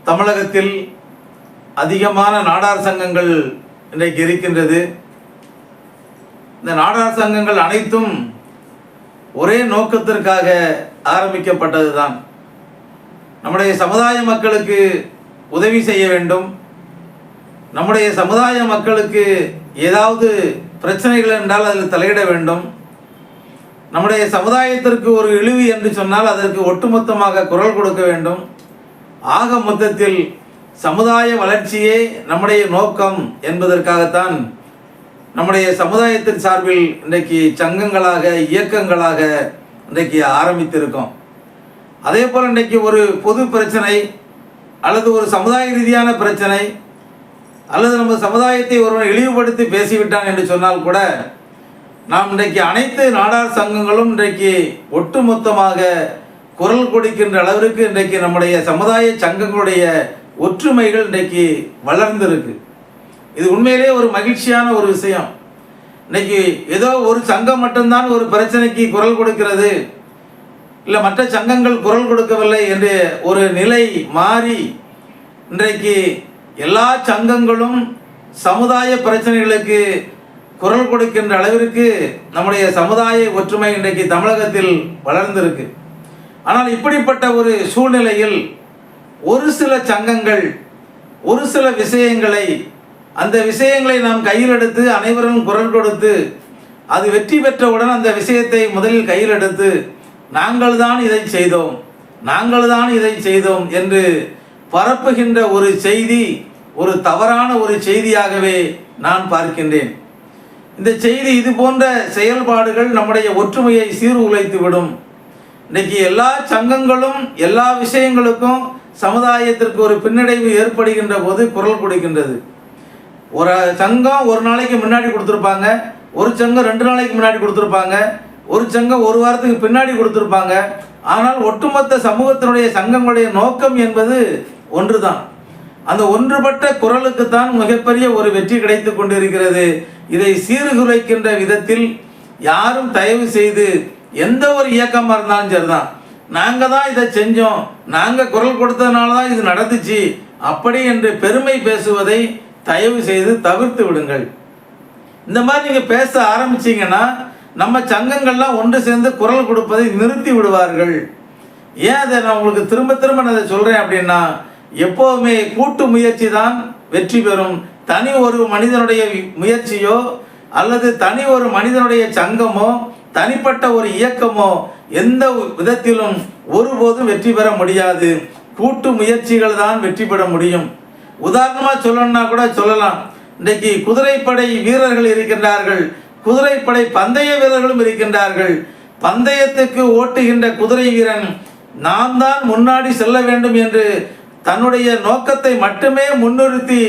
தமிழகத்தில் அதிகமான நாடார் சங்கங்கள் இன்றைக்கு இருக்கின்றது. இந்த நாடார் சங்கங்கள் அனைத்தும் ஒரே நோக்கத்திற்காக ஆரம்பிக்கப்பட்டது தான். நம்முடைய சமுதாய மக்களுக்கு உதவி செய்ய வேண்டும், நம்முடைய சமுதாய மக்களுக்கு ஏதாவது பிரச்சனைகள் என்றால் அதில் தலையிட வேண்டும், நம்முடைய சமுதாயத்திற்கு ஒரு இழிவு என்று சொன்னால் அதற்கு ஒட்டுமொத்தமாக குரல் கொடுக்க வேண்டும். ஆக மொத்தத்தில் சமுதாய வளர்ச்சியே நம்முடைய நோக்கம் என்பதற்காகத்தான் நம்முடைய சமுதாயத்தின் சார்பில் இன்றைக்கு சங்கங்களாக இயக்கங்களாக இன்றைக்கு ஆரம்பித்திருக்கோம். அதே போல் இன்றைக்கு ஒரு பொது பிரச்சனை அல்லது ஒரு சமுதாய ரீதியான பிரச்சனை அல்லது நம்ம சமுதாயத்தை ஒருவன் இழிவுபடுத்தி பேசிவிட்டான் என்று சொன்னால் கூட நாம் இன்றைக்கு அனைத்து நாடார் சங்கங்களும் இன்றைக்கு ஒட்டுமொத்தமாக குரல் கொடுக்கின்ற அளவிற்கு இன்றைக்கு நம்முடைய சமுதாய சங்கங்களுடைய ஒற்றுமைகள் இன்றைக்கு வளர்ந்திருக்கு. இது உண்மையிலே ஒரு மகிழ்ச்சியான ஒரு விஷயம். இன்னைக்கு ஏதோ ஒரு சங்கம் மட்டும்தான் ஒரு பிரச்சனைக்கு குரல் கொடுக்கிறது, இல்லை மற்ற சங்கங்கள் குரல் கொடுக்கவில்லை என்று ஒரு நிலை மாறி இன்றைக்கு எல்லா சங்கங்களும் சமுதாய பிரச்சனைகளுக்கு குரல் கொடுக்கின்ற அளவிற்கு நம்முடைய சமுதாய ஒற்றுமை இன்றைக்கு தமிழகத்தில் வளர்ந்திருக்கு. ஆனால் இப்படிப்பட்ட ஒரு சூழ்நிலையில் ஒரு சில சங்கங்கள் ஒரு சில விஷயங்களை அந்த விஷயங்களை நாம் கையில் எடுத்து அனைவரும் குரல் கொடுத்து அது வெற்றி பெற்றவுடன் அந்த விஷயத்தை முதலில் கையில் எடுத்து நாங்கள் தான் இதை செய்தோம், நாங்கள் தான் இதை செய்தோம் என்று பரப்புகின்ற ஒரு செய்தி ஒரு தவறான ஒரு செய்தியாகவே நான் பார்க்கின்றேன். இந்த செய்தி இது போன்ற செயல்பாடுகள் நம்முடைய ஒற்றுமையை சீர்குலைத்து விடும். இன்னைக்கு எல்லா சங்கங்களும் எல்லா விஷயங்களுக்கும் சமுதாயத்திற்கு ஒரு பின்னடைவு ஏற்படுகின்ற போது குரல் கொடுக்கின்றது. ஒரு சங்கம் ஒரு நாளைக்கு முன்னாடி கொடுத்துருப்பாங்க, ஒரு சங்கம் 2 நாளைக்கு முன்னாடி கொடுத்துருப்பாங்க, ஒரு சங்கம் ஒரு வாரத்துக்கு பின்னாடி கொடுத்துருப்பாங்க. ஆனால் ஒட்டுமொத்த சமூகத்தினுடைய சங்கங்களுடைய நோக்கம் என்பது ஒன்று தான். அந்த ஒன்றுபட்ட குரலுக்கு தான் மிகப்பெரிய ஒரு வெற்றி கிடைத்து கொண்டிருக்கிறது. இதை சீர்குலைக்கின்ற விதத்தில் யாரும் தயவு செய்து எந்த ஒரு இயக்கமாக இருந்தாலும் சரிதான், நாங்கள் தான் இதை செஞ்சோம், நாங்கள் குரல் கொடுத்ததுனால தான் இது நடந்துச்சு அப்படி என்று பெருமை பேசுவதை தயவு செய்து தவிர்த்து விடுங்கள். இந்த மாதிரி நீங்கள் பேச ஆரம்பிச்சிங்கன்னா நம்ம சங்கங்கள்லாம் ஒன்று சேர்ந்து குரல் கொடுப்பதை நிறுத்தி விடுவார்கள். ஏன் அதை நான் உங்களுக்கு திரும்ப திரும்ப நான் அதை சொல்கிறேன் அப்படின்னா, எப்போவுமே கூட்டு முயற்சி தான் வெற்றி பெறும். தனி ஒரு மனிதனுடைய முயற்சியோ அல்லது தனி ஒரு மனிதனுடைய சங்கமோ தனிப்பட்ட ஒரு இயக்கமோ எந்த விதத்திலும் ஒருபோதும் வெற்றி பெற முடியாது. கூட்டு முயற்சிகள் தான் வெற்றி பெற முடியும். உதாரணமாக சொல்லணும்னா கூட சொல்லலாம், இன்றைக்கு குதிரைப்படை வீரர்கள் இருக்கின்றார்கள், குதிரைப்படை பந்தய வீரர்களும் இருக்கின்றார்கள். பந்தயத்துக்கு ஓட்டுகின்ற குதிரை வீரன் நான் தான் முன்னாடி செல்ல வேண்டும் என்று தன்னுடைய நோக்கத்தை மட்டுமே முன்னிறுத்தி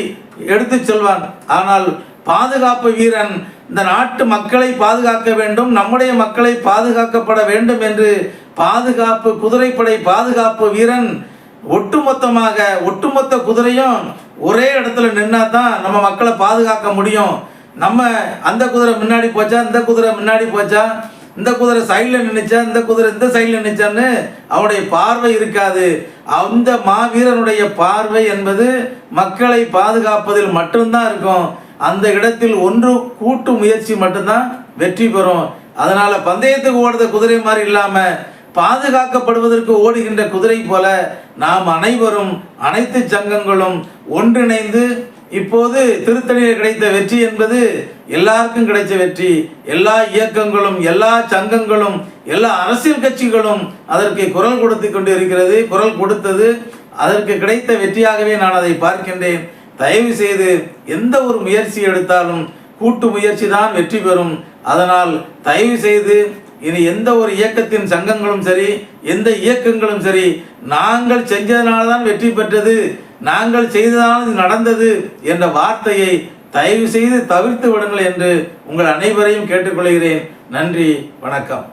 எடுத்து செல்வான். ஆனால் பாதுகாப்பு வீரன் இந்த நாட்டு மக்களை பாதுகாக்க வேண்டும், நம்முடைய மக்களை பாதுகாக்கப்பட வேண்டும் என்று பாதுகாப்பு குதிரைப்படை பாதுகாப்பு வீரன் ஒட்டுமொத்த குதிரையும் ஒரே இடத்துல நின்னா தான் நம்ம மக்களை பாதுகாக்க முடியும். நம்ம அந்த குதிரை முன்னாடி போச்சா, இந்த குதிரை முன்னாடி போச்சா, இந்த குதிரை சைடில் நின்றுச்சா, இந்த குதிரை இந்த சைடில் நின்றுச்சான்னு அவனுடைய பார்வை இருக்காது. அந்த மாவீரனுடைய பார்வை என்பது மக்களை பாதுகாப்பதில் மட்டும்தான் இருக்கும். அந்த இடத்தில் ஒன்று கூட்டு முயற்சி மட்டும்தான் வெற்றி பெறும். அதனால பந்தயத்துக்கு ஓடுற குதிரை மாதிரி இல்லாமல் பாதுகாக்கப்படுவதற்கு ஓடுகின்ற குதிரை போல நாம் அனைவரும் அனைத்து சங்கங்களும் ஒன்றிணைந்து இப்போது திருத்தணியில் கிடைத்த வெற்றி என்பது எல்லாருக்கும் கிடைச்ச வெற்றி. எல்லா இயக்கங்களும் எல்லா சங்கங்களும் எல்லா அரசியல் கட்சிகளும் அதற்கு குரல் கொடுத்து கொண்டு இருக்கிறது. குரல் கொடுத்தது அதற்கு கிடைத்த வெற்றியாகவே நான் அதை பார்க்கின்றேன். தயவு செய்து எந்த ஒரு முயற்சி எடுத்தாலும் கூட்டு முயற்சி தான் வெற்றி பெறும். அதனால் தயவு செய்து இனி எந்த ஒரு இயக்கத்தின் சங்கங்களும் சரி எந்த இயக்கங்களும் சரி நாங்கள் செஞ்சதுனால தான் வெற்றி பெற்றது, நாங்கள் செய்ததால் இது நடந்தது என்ற வார்த்தையை தயவு செய்து தவிர்த்து விடுங்கள் என்று உங்கள் அனைவரையும் கேட்டுக்கொள்கிறேன். நன்றி, வணக்கம்.